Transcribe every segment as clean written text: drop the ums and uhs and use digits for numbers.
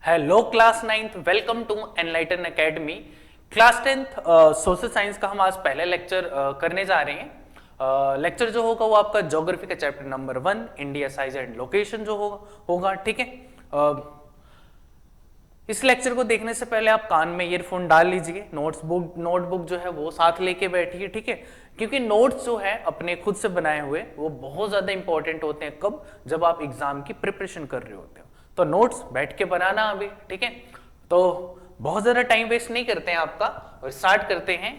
Hello class 9th, welcome to enlighten academy. Class 10th social science का हम आज पहले लेक्चर करने जा रहे हैं। लेक्चर जो होगा वो आपका ज्योग्राफी का chapter number 1 India size and location जो होगा ठीक है। इस लेक्चर को देखने से पहले आप कान में ईयरफोन डाल लीजिए, नोटबुक जो है वो साथ लेके बैठिए, ठीक है। क्योंकि नोट्स जो है अपने खुद से बनाए हुए वो बहुत ज्यादा इंपॉर्टेंट होते हैं। कब? जब आप एग्जाम की प्रिपरेशन कर रहे होते हो। तो नोट्स बैठ के बनाना अभी, ठीक है। तो बहुत ज्यादा टाइम वेस्ट नहीं करते हैं आपका और स्टार्ट करते हैं।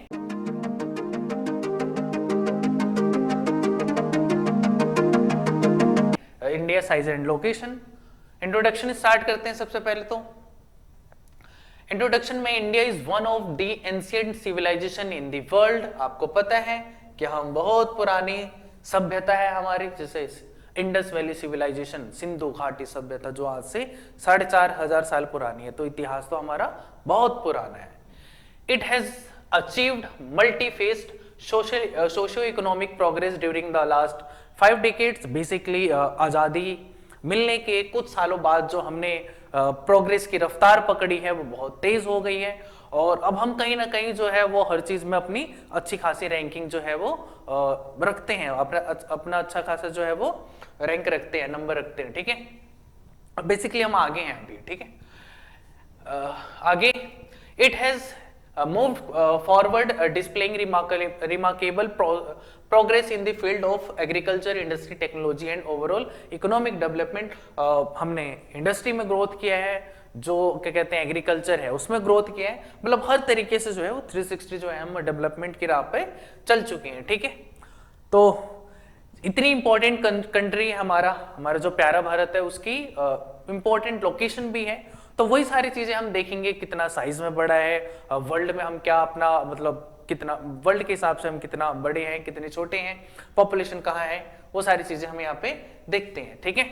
India size and location introduction start करते हैं। सबसे पहले तो इंट्रोडक्शन में, India is one of the ancient civilization in the world. आपको पता है कि हम बहुत पुरानी सभ्यता है हमारी, जैसे इंडस वैली सिविलाइजेशन, सिंधु घाटी सभ्यता जो आज से 4,500 साल पुरानी है। तो इतिहास तो हमारा बहुत पुराना है। It has achieved multi faced socio economic progress during the last 5 decades। Basically आजादी मिलने के कुछ सालों बाद जो हमने प्रोग्रेस की रफ्तार पकड़ी है वो बहुत तेज हो गई है, और अब हम कहीं ना कहीं जो है वो हर चीज में अपनी अच्छी खासी रैंकिंग जो है वो रखते हैं, अपना अच्छा खासा जो है वो रैंक रखते हैं, नंबर रखते हैं, ठीक है। बेसिकली हम आगे हैं अभी, ठीक है। आगे, it has moved forward, displaying remarkable progress in the field of agriculture, industry, technology and overall economic development। हमने इंडस्ट्री में ग्रोथ किया है, जो क्या कहते हैं एग्रीकल्चर है उसमें ग्रोथ किया है, मतलब हर तरीके से जो है वो 360 जो है हम डेवलपमेंट की राह पे चल चुके हैं, ठीक है। तो इतनी इंपॉर्टेंट कंट्री हमारा जो प्यारा भारत है उसकी इंपॉर्टेंट लोकेशन भी है। तो वही सारी चीजें हम देखेंगे, कितना साइज में बड़ा है, वर्ल्ड में हम क्या अपना मतलब कितना वर्ल्ड के हिसाब से हम कितना बड़े हैं, कितने छोटे हैं, पॉपुलेशन कहाँ है, वो सारी चीजें हम यहाँ पे देखते हैं, ठीक है।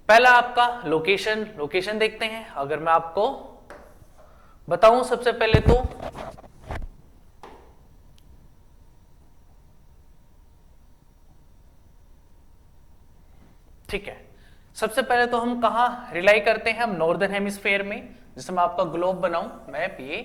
पहला आपका लोकेशन देखते हैं। अगर मैं आपको बताऊं सबसे पहले तो ठीक है, सबसे पहले तो हम कहाँ रिलाई करते हैं, हम नॉर्दर्न हेमिस्फेयर में। जैसे मैं आपका ग्लोब बनाऊं मैप, ये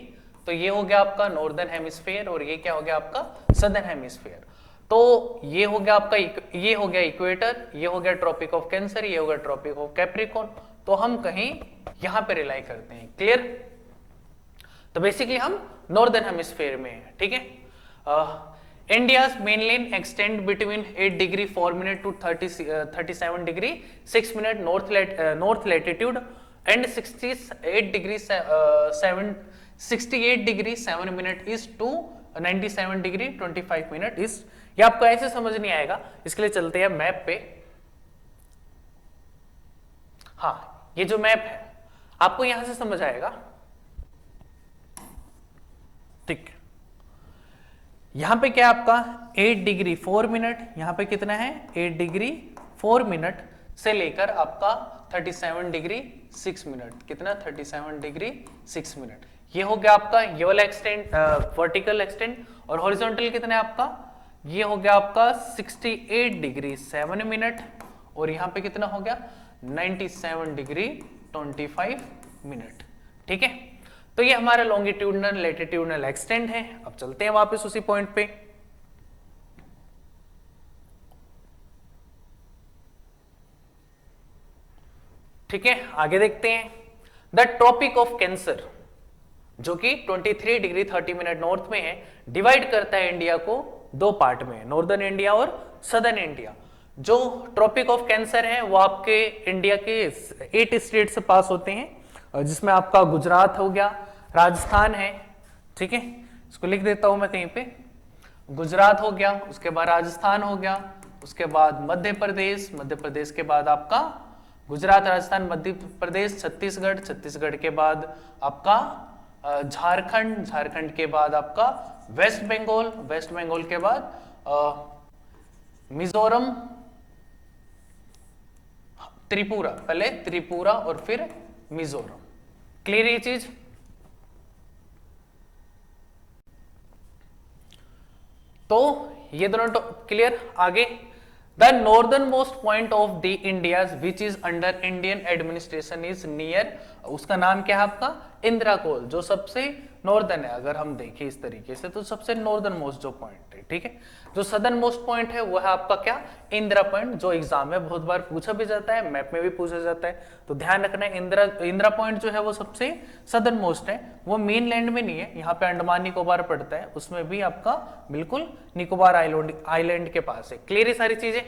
तो ये हो गया आपका नॉर्दर्न हेमिस्फेयर, और ये क्या हो गया आपका सदर्न हेमिस्फेयर। तो ये हो गया आपका, ये हो गया इक्वेटर, ये हो गया ट्रॉपिक ऑफ कैंसर, ये हो गया ट्रॉपिक ऑफ कैप्रिकॉर्न। तो हम कहीं यहां पे रिलाई करते हैं, क्लियर। तो बेसिकली हम नॉर्दर्न हेमिस्फेयर में है, ठीक है। India's mainland extend between 8 degree 4 minute to 37 degree 6 minute north latitude and 68 degree 7 minute east to 97 degree 25 minute east। ये आपको ऐसे समझ नहीं आएगा, इसके लिए चलते हैं मैप पे। हाँ, ये जो मैप है आपको यहां से समझ आएगा, ठीक। यहां पे क्या आपका 8 डिग्री 4 मिनट, यहां पे कितना है 8 डिग्री 4 मिनट से लेकर आपका 37 डिग्री 6 मिनट, कितना 37 डिग्री 6 मिनट। ये हो गया आपका ये वाला एक्सटेंड, वर्टिकल एक्सटेंड। और हॉरिजॉन्टल कितना है आपका, ये हो गया आपका 68 डिग्री 7 मिनट, और यहां पे कितना हो गया 97 डिग्री 25 मिनट, ठीक है। तो ये हमारा लॉन्गिट्यूडनल लैटिट्यूडनल एक्सटेंड है। अब चलते हैं वापस उसी पॉइंट पे। ठीक है, आगे देखते हैं। द ट्रॉपिक ऑफ कैंसर, जो कि 23 डिग्री 30 मिनट नॉर्थ में है, डिवाइड करता है इंडिया को दो पार्ट में, नॉर्दर्न इंडिया और सदर्न इंडिया। जो ट्रॉपिक ऑफ कैंसर है वो आपके इंडिया के 8 स्टेट से पास होते हैं, जिसमें आपका गुजरात हो गया, राजस्थान है, ठीक है, इसको लिख देता हूं मैं कहीं पे। गुजरात हो गया, उसके बाद राजस्थान हो गया, उसके बाद मध्य प्रदेश के बाद आपका गुजरात, राजस्थान, मध्य प्रदेश, छत्तीसगढ़, छत्तीसगढ़ के बाद आपका झारखंड के बाद आपका वेस्ट बंगाल के बाद मिजोरम, त्रिपुरा, पहले त्रिपुरा और फिर मिजोरम। क्लियर ये चीज। तो ये दोनों क्लियर। आगे the northern most point of the India which is under Indian administration is near, उसका नाम क्या है आपका, इंदिरा कोल, जो सबसे नॉर्दर्न है। अगर हम देखें इस तरीके से तो सबसे नॉर्दर्न मोस्ट जो पॉइंट है, ठीक है, जो सदर्न मोस्ट पॉइंट है वो है आपका क्या, इंदिरा पॉइंट, जो एग्जाम में बहुत बार पूछा भी जाता है, मैप में भी पूछा जाता है, तो ध्यान रखना है इंदिरा पॉइंट जो है वो सबसे सदर्न मोस्ट है। वो मेन लैंड में नहीं है, यहाँ पे अंडमान निकोबार पड़ता है, उसमें भी आपका बिल्कुल निकोबार आइलैंड के पास है। क्लियर है सारी चीजें?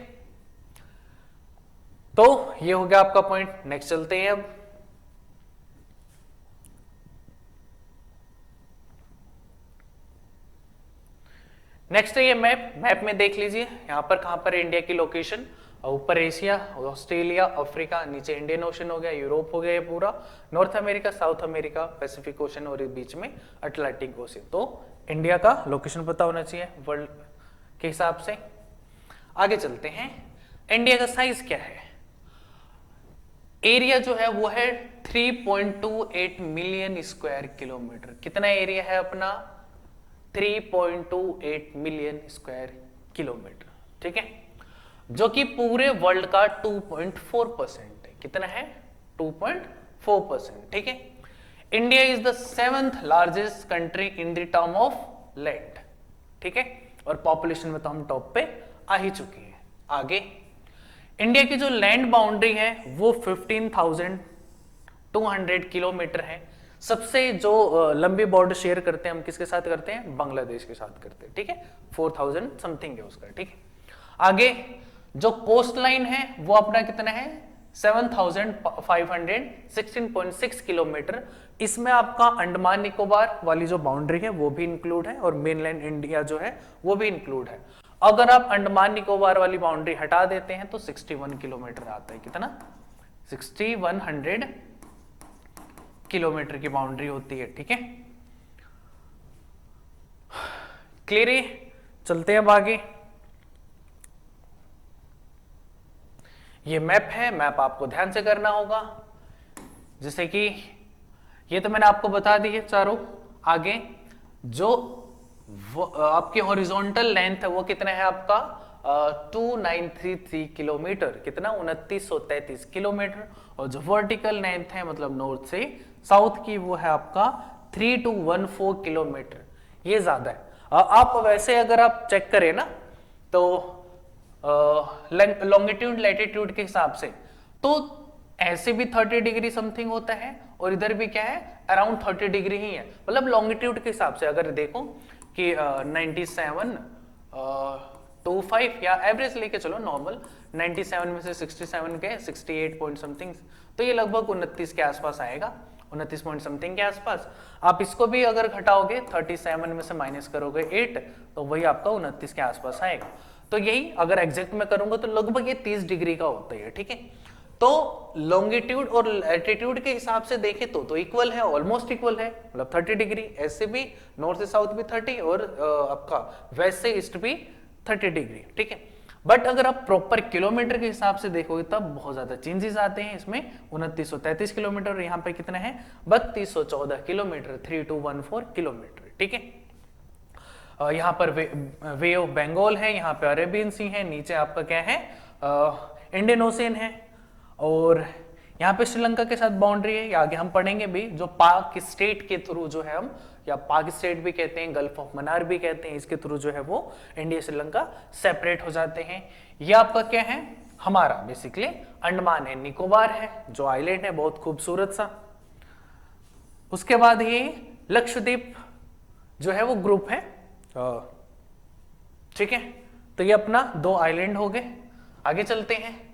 तो ये हो गया आपका पॉइंट। नेक्स्ट चलते हैं अब। नेक्स्ट है ये मैप में देख लीजिए, यहाँ पर कहां पर इंडिया की लोकेशन, ऊपर एशिया, ऑस्ट्रेलिया, अफ्रीका, नीचे इंडियन ओशन हो गया, यूरोप हो गया ये पूरा, north America, south America, Pacific ocean और बीच में अटलांटिक ओशन। तो इंडिया का लोकेशन पता होना चाहिए वर्ल्ड के हिसाब से। आगे चलते हैं, इंडिया का साइज क्या है। एरिया जो है वो है 3.28 मिलियन स्क्वायर किलोमीटर। कितना एरिया है अपना, 3.28 मिलियन स्क्वायर किलोमीटर, ठीक है, जो कि पूरे वर्ल्ड का 2.4% है। कितना है, 2.4%, ठीक है। India is the 7th largest country in the term of land, ठीक है, और पॉपुलेशन में तो हम टॉप पे आ ही चुके हैं। आगे इंडिया की जो लैंड बाउंड्री है वो 15,200 किलोमीटर है। सबसे जो लंबी बॉर्डर शेयर करते हैं हम किसके साथ करते हैं, बांग्लादेश के साथ करते हैं, ठीक है, 4000 समथिंग है उसका, ठीक है। आगे जो कोस्ट लाइन है वो अपना कितना है, 7,516.6 किलोमीटर। इसमें आपका अंडमान निकोबार वाली जो बाउंड्री है वो भी इंक्लूड है और मेनलैंड इंडिया जो है वो भी इंक्लूड है। अगर आप अंडमान निकोबार वाली बाउंड्री हटा देते हैं तो 61 किलोमीटर आता है। कितना, 6100 किलोमीटर की बाउंड्री होती है, ठीक है। क्लियर है? चलते हैं अब आगे। ये मैप है, मैप आपको ध्यान से करना होगा, जैसे कि ये तो मैंने आपको बता दी है चारों। आगे जो आपकी हॉरिजॉन्टल लेंथ है वो कितना है आपका, 2933 किलोमीटर। कितना, 2933 किलोमीटर। और जो वर्टिकल लेंथ है मतलब नॉर्थ से साउथ की वो है आपका 3214 किलोमीटर। ये ज्यादा है। आप वैसे अगर आप चेक करें ना तो लॉन्गिट्यूड लैटिट्यूड के हिसाब से तो ऐसे भी 30 डिग्री समथिंग होता है और इधर भी क्या है, अराउंड 30 डिग्री ही है। मतलब लॉन्गिट्यूड के हिसाब से अगर देखो कि 97.25 या एवरेज लेके चलो नॉर्मल, 97 में से 67 के 68 पॉइंट समथिंग, तो ये लगभग 29 के आसपास आएगा, 29 पॉइंट समथिंग के आसपास। आप इसको भी अगर घटाओगे 37 में से माइनस करोगे 8 तो वही आपका 29 के आसपास आएगा। तो यही अगर एग्जैक्ट में करूंगा तो लगभग ये 30 डिग्री का होता है, ठीक है। तो लॉन्गिट्यूड और लैटिट्यूड के हिसाब से देखें तो इक्वल है, ऑलमोस्ट इक्वल है, मतलब 30 डिग्री। ऐसे भी नॉर्थ से साउथ भी 30 और आपका वेस्ट से ईस्ट भी 30 डिग्री, ठीक है। बट अगर आप प्रॉपर किलोमीटर के हिसाब से देखोगे तब बहुत ज्यादा चेंजेस आते हैं इसमें। 2933 किलोमीटर और यहाँ पे कितना है, 3214 किलोमीटर, 3214 किलोमीटर, ठीक है। यहाँ पर वे ऑफ बंगाल है, यहाँ पे अरेबियन सी है, नीचे आपका क्या है, इंडियन ओशियन है, और यहाँ पे श्रीलंका के साथ बाउंड्री है। आगे हम पढ़ेंगे भी, जो पाक स्टेट के थ्रू जो है हम, या पाक स्टेट भी कहते हैं, गल्फ ऑफ मन्नार भी कहते हैं, इसके थ्रू जो है वो इंडिया श्रीलंका सेपरेट हो जाते हैं। ये आपका क्या है, हमारा बेसिकली अंडमान है, निकोबार है जो आइलैंड है बहुत खूबसूरत सा। उसके बाद ये लक्षद्वीप जो है वो ग्रुप है, ठीक है। तो ये अपना 2 आइलैंड हो गए। आगे चलते हैं।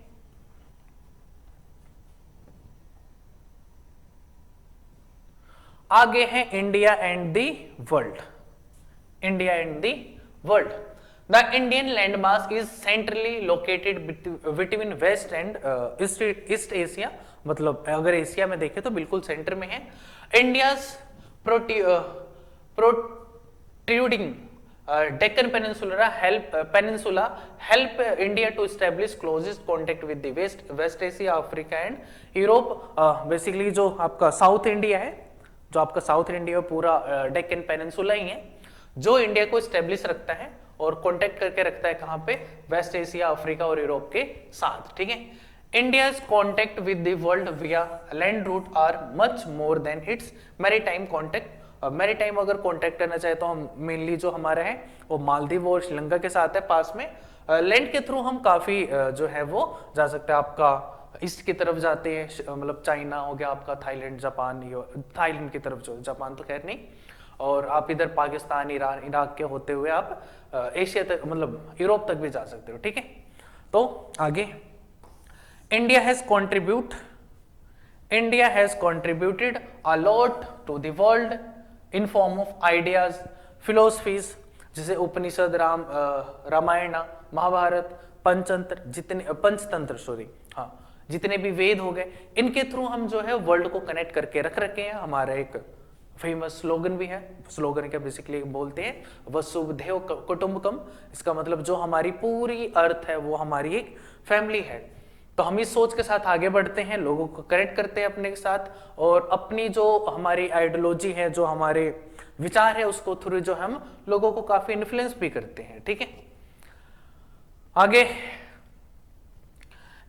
आगे है India and the world. India and the world. The Indian land mass is centrally located between west and east Asia. मतलब अगर एशिया में देखें तो बिल्कुल सेंटर में है। India's protruding Deccan peninsula help India to establish closest contact with the west Asia, Africa and Europe. Basically जो आपका साउथ इंडिया है, जो आपका साउथ इंडिया पूरा डेक्कन पेनिनसुला ही है जो इंडिया को एस्टेब्लिश रखता है। और कॉन्टेक्ट करके रखता है कहाँ पे, वेस्ट एशिया, अफ्रीका और यूरोप के साथ, ठीक है। India's contact with the world via land route are much more than its maritime contact. Maritime अगर कॉन्टेक्ट करना चाहे तो हम मेनली जो हमारे हैं वो मालदीव और श्रीलंका के साथ है पास में। लैंड के थ्रू हम काफी जो है वो जा सकते हैं, आपका ईस्ट की तरफ जाते हैं, मतलब चाइना हो गया आपका, थाईलैंड, जापान, थाईलैंड की तरफ जो, जापान तो खैर नहीं, और आप इधर पाकिस्तान, ईरान, इराक के होते हुए आप एशिया तक, मतलब यूरोप तक भी जा सकते हो, ठीक है। तो आगे, India has contributed a lot to the world in form of ideas, philosophies, जैसे उपनिषद, रामायण, महाभारत, पंचतंत्र हाँ, जितने भी वेद हो गए, इनके थ्रू हम जो है वर्ल्ड को कनेक्ट करके रख रखे हैं। हमारा एक फेमस स्लोगन भी है, स्लोगन क्या बेसिकली बोलते हैं, वसुधैव कुटुंबकम। इसका मतलब जो हमारी पूरी अर्थ है वो हमारी एक फैमिली है। तो हम इस सोच के साथ आगे बढ़ते हैं, लोगों को कनेक्ट करते हैं अपने के साथ, और अपनी जो हमारी आइडियोलॉजी है, जो हमारे विचार है, उसको थ्रू जो हम लोगों को काफी इन्फ्लुएंस भी करते हैं, ठीक है। आगे,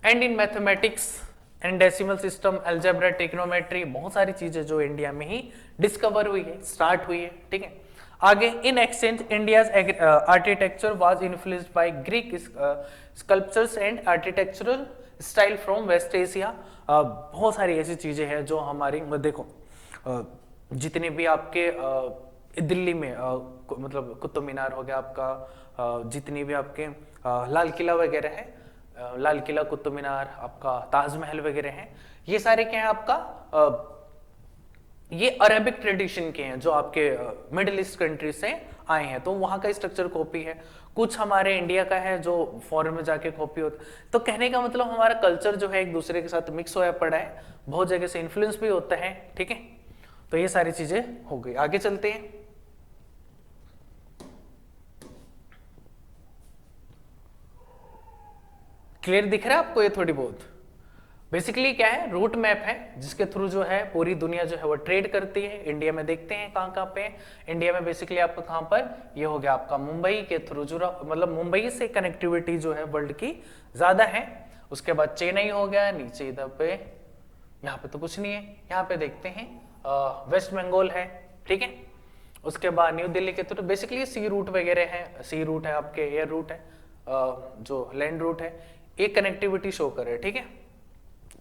and in mathematics and decimal system, algebra, trigonometry, बहुत सारी चीजें जो इंडिया में ही डिस्कवर हुई है, स्टार्ट हुई है, ठीक है। आगे, in exchange India's architecture was influenced by Greek sculptures and architectural style from west Asia. बहुत सारी ऐसी चीजें हैं जो हमारी, देखो जितने भी आपके दिल्ली में मतलब कुतुब मीनार हो गया आपका, जितनी भी आपके लाल किला वगैरह है, लाल किला, कुतुब मीनार, आपका ताजमहल वगैरह हैं, ये सारे क्या है आपका, ये अरेबिक ट्रेडिशन के हैं जो आपके मिडिल ईस्ट कंट्री से आए हैं, तो वहां का स्ट्रक्चर कॉपी है। कुछ हमारे इंडिया का है जो फॉरेन में जाके कॉपी होता है। तो कहने का मतलब हमारा कल्चर जो है एक दूसरे के साथ मिक्स होया पड़ा है, बहुत जगह से इन्फ्लुएंस भी होता है, ठीक है। तो ये सारी चीजें हो गई। आगे चलते हैं। क्लियर दिख रहा है आपको ये थोड़ी बहुत? बेसिकली क्या है, रूट मैप है जिसके थ्रू जो है पूरी दुनिया जो है वो ट्रेड करती है। इंडिया में देखते हैं कहाँ कहाँ पे, इंडिया में बेसिकली आपका कहाँ पर, ये हो गया आपका मुंबई के थ्रू जो, मतलब मुंबई से कनेक्टिविटी जो है वर्ल्ड की ज्यादा है। उसके बाद चेन्नई हो गया, नीचे इधर पे, यहाँ पे तो कुछ नहीं है, यहाँ पे देखते हैं वेस्ट बंगाल है, ठीक है। उसके बाद न्यू दिल्ली के थ्रू बेसिकली सी रूट वगैरह है, सी रूट है आपके, एयर रूट है, जो लैंड रूट है, एक कनेक्टिविटी शो करे, ठीक है।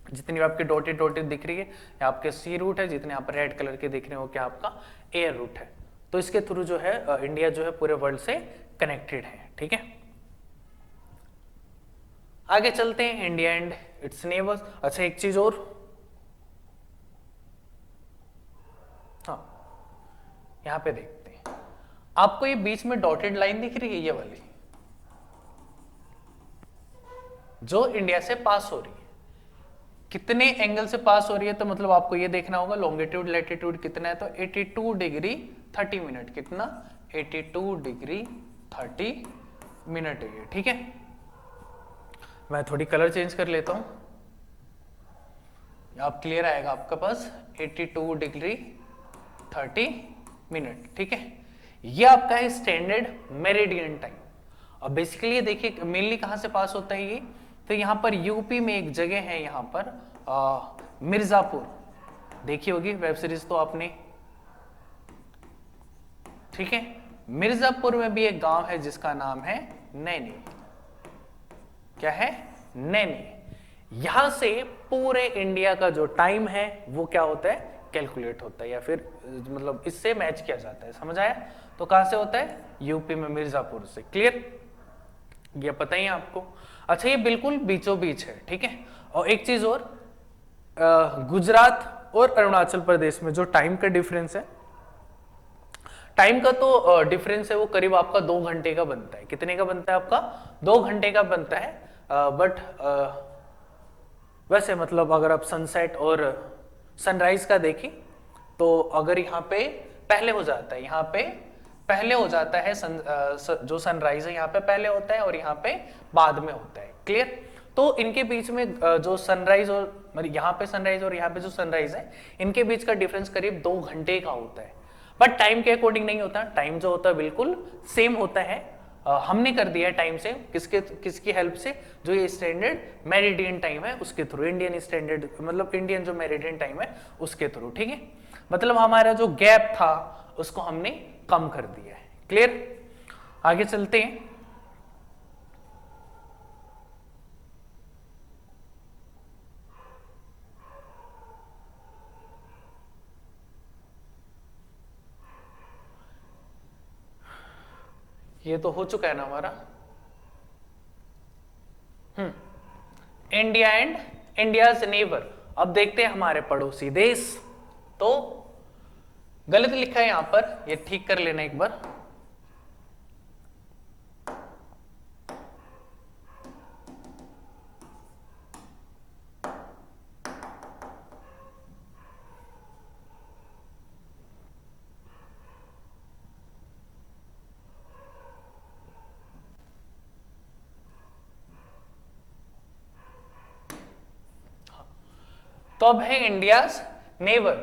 जितनी आपकी डॉटेड दिख रही है या आपके सी रूट है, जितने आप रेड कलर के दिख रहे हो क्या आपका एयर रूट है। तो इसके थ्रू जो है इंडिया जो है पूरे वर्ल्ड से कनेक्टेड है, ठीक है। आगे चलते हैं, इंडिया एंड इट्स नेबर्स। अच्छा एक चीज और, हाँ यहां पे देखते हैं, आपको ये बीच में डॉटेड लाइन दिख रही है, ये वाली जो इंडिया से पास हो रही है, कितने एंगल से पास हो रही है, तो मतलब आपको ये देखना होगा लॉन्गिट्यूड लैटिट्यूड कितना है, तो 82 डिग्री 30 मिनट, कितना 82 डिग्री 30 मिनट है ये, ठीक है। मैं थोड़ी कलर चेंज कर लेता हूं, आप क्लियर आएगा आपका पास 82 डिग्री 30 मिनट, ठीक है। ये आपका है स्टैंडर्ड मेरिडियन टाइम। अब बेसिकली देखिए मेनली कहां से पास होता है ये, तो यहाँ पर यूपी में एक जगह है, यहाँ पर मिर्जापुर, देखी होगी वेब सीरीज तो आपने, ठीक है। मिर्जापुर में भी एक गांव है जिसका नाम है नैनी। क्या है? नैनी। यहां से पूरे इंडिया का जो टाइम है वो क्या होता है, कैलकुलेट होता है, या फिर मतलब इससे मैच किया जाता है, समझ आया? तो कहां से होता है? यूपी में मिर्जापुर से। क्लियर? ये पता ही है आपको। अच्छा ये बिल्कुल बीचों बीच है, ठीक है। और एक चीज और, गुजरात और अरुणाचल प्रदेश में जो टाइम का डिफरेंस है, टाइम का तो डिफरेंस है वो करीब आपका 2 घंटे का बनता है। कितने का बनता है आपका? 2 घंटे का बनता है। बट वैसे मतलब अगर आप सनसेट और सनराइज का देखें तो अगर यहाँ पे पहले हो जाता है, यहाँ पे पहले हो जाता है जो सनराइज है यहाँ पे पहले होता है और यहाँ पे बाद में होता है। क्लियर? तो इनके बीच में जो सनराइज और मतलब यहाँ पे सनराइज और यहाँ पे जो सनराइज है, इनके बीच का डिफरेंस करीब 2 घंटे का होता है। बट टाइम के अकॉर्डिंग नहीं होता, टाइम जो होता है बिल्कुल सेम होता है। हमने कर दिया है टाइम से, किसकी हेल्प से, जो ये स्टैंडर्ड मेरिडियन टाइम है उसके थ्रू, इंडियन स्टैंडर्ड मतलब इंडियन जो मेरिडियन टाइम है उसके थ्रू, ठीक है। मतलब हमारा जो गैप था उसको हमने कम कर दिया है। क्लियर, आगे चलते हैं। ये तो हो चुका है ना हमारा। India and India's neighbour. अब देखते हैं हमारे पड़ोसी देश। तो गलत लिखा है यहां पर, ये ठीक कर लेना एक बार। तो अब है इंडियाज नेबर।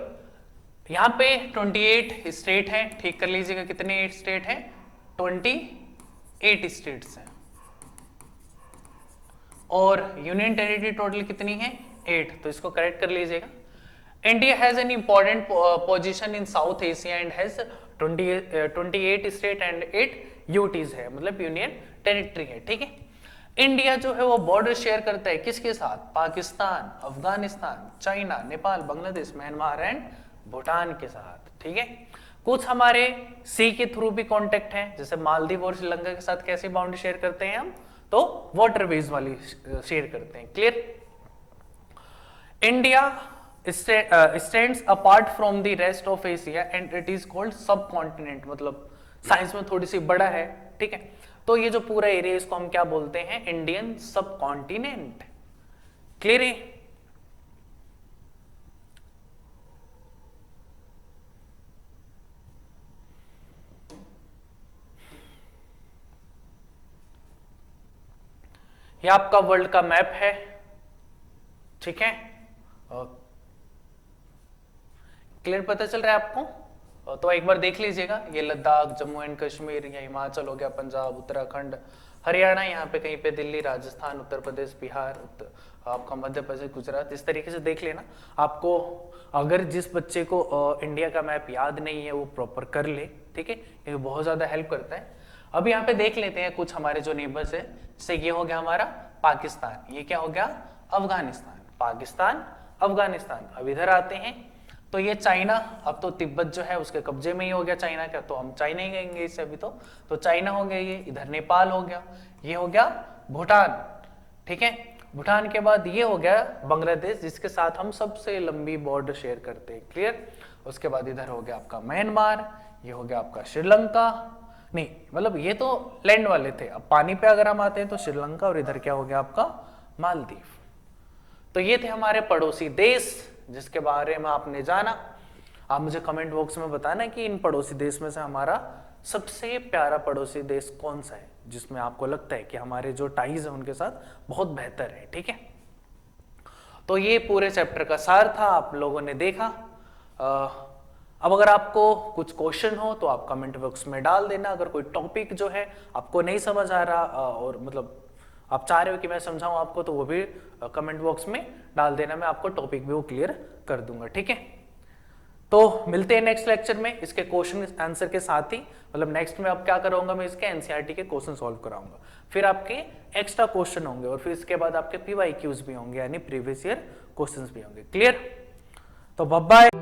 यहां पे 28 स्टेट हैं, ठीक कर लीजिएगा कितने स्टेट हैं, 28 स्टेट्स हैं। और यूनियन टेरिटरी टोटल कितनी है, 8, तो इसको करेक्ट कर लीजिएगा। India has an important position in south Asia and has 28 state and 8 UTs है, मतलब यूनियन टेरिटरी है, ठीक है। इंडिया जो है वो बॉर्डर शेयर करता है किसके साथ, Pakistan, Afghanistan, China, Nepal, Bangladesh, Myanmar and Bhutan के साथ, ठीक है। कुछ हमारे सी के थ्रू भी कांटेक्ट हैं, जैसे मालदीव और श्रीलंका के साथ कैसे बाउंड्री शेयर करते हैं हम, तो वाटरवेज वाली शेयर करते हैं। Clear, India stands apart from the rest of Asia and it is called सब कॉन्टिनेंट, मतलब साइंस में थोड़ी सी बड़ा है, ठीक है। तो ये जो पूरा एरिया इसको हम क्या बोलते हैं, इंडियन सब कॉन्टिनेंट। क्लियर है। ये आपका वर्ल्ड का मैप है, ठीक है। क्लियर पता चल रहा है आपको, तो एक बार देख लीजिएगा। ये लद्दाख, जम्मू एंड कश्मीर, या हिमाचल हो गया, पंजाब, उत्तराखंड, हरियाणा, यहाँ पे कहीं पे दिल्ली, राजस्थान, उत्तर प्रदेश, बिहार, आपका मध्य प्रदेश, गुजरात, इस तरीके से देख लेना। आपको अगर जिस बच्चे को इंडिया का मैप याद नहीं है वो प्रॉपर कर ले, ठीक है, ये बहुत ज्यादा हेल्प करता है। अब यहाँ पे देख लेते हैं कुछ हमारे जो नेबर्स है, जैसे ये हो गया हमारा पाकिस्तान, ये क्या हो गया अफगानिस्तान, पाकिस्तान, अफगानिस्तान। अब इधर आते हैं तो ये चाइना, अब तो तिब्बत जो है उसके कब्जे में ही हो गया चाइना का, तो हम चाइना ही कहेंगे इससे अभी तो चाइना हो गया ये। इधर नेपाल हो गया, ये हो गया भूटान, ठीक है। भूटान के बाद ये हो गया बांग्लादेश, जिसके साथ हम सबसे लंबी बॉर्डर शेयर करते हैं। क्लियर। उसके बाद इधर हो गया आपका म्यांमार, ये हो गया आपका श्रीलंका, नहीं मतलब ये तो लैंड वाले थे। अब पानी पे अगर हम आते हैं तो श्रीलंका, और इधर क्या हो गया आपका मालदीव। तो ये थे हमारे पड़ोसी देश जिसके बारे में आपने जाना। आप मुझे कमेंट बॉक्स में बताना कि इन पड़ोसी देश में से हमारा सबसे प्यारा पड़ोसी देश कौन सा है, जिसमें आपको लगता है कि हमारे जो टाइज है उनके साथ बहुत बेहतर है, ठीक है। तो ये पूरे चैप्टर का सार था, आप लोगों ने देखा। अब अगर आपको कुछ क्वेश्चन हो तो आप कमेंट बॉक्स में डाल देना। अगर कोई टॉपिक जो है आपको नहीं समझ आ रहा और मतलब आप चाह रहे हो कि मैं समझाऊं आपको, तो वो भी कमेंट बॉक्स में डाल देना, मैं आपको टॉपिक भी वो क्लियर कर दूंगा, ठीक है। तो मिलते हैं नेक्स्ट लेक्चर में इसके क्वेश्चन आंसर के साथ ही, मतलब नेक्स्ट में अब क्या करूंगा, मैं इसके एनसीईआरटी के क्वेश्चन सॉल्व कराऊंगा, फिर आपके एक्स्ट्रा क्वेश्चन होंगे, और फिर इसके बाद आपके पीवाईक्यूज भी होंगे, यानी प्रीवियस ईयर क्वेश्चंस भी होंगे। क्लियर। तो बाय बाय।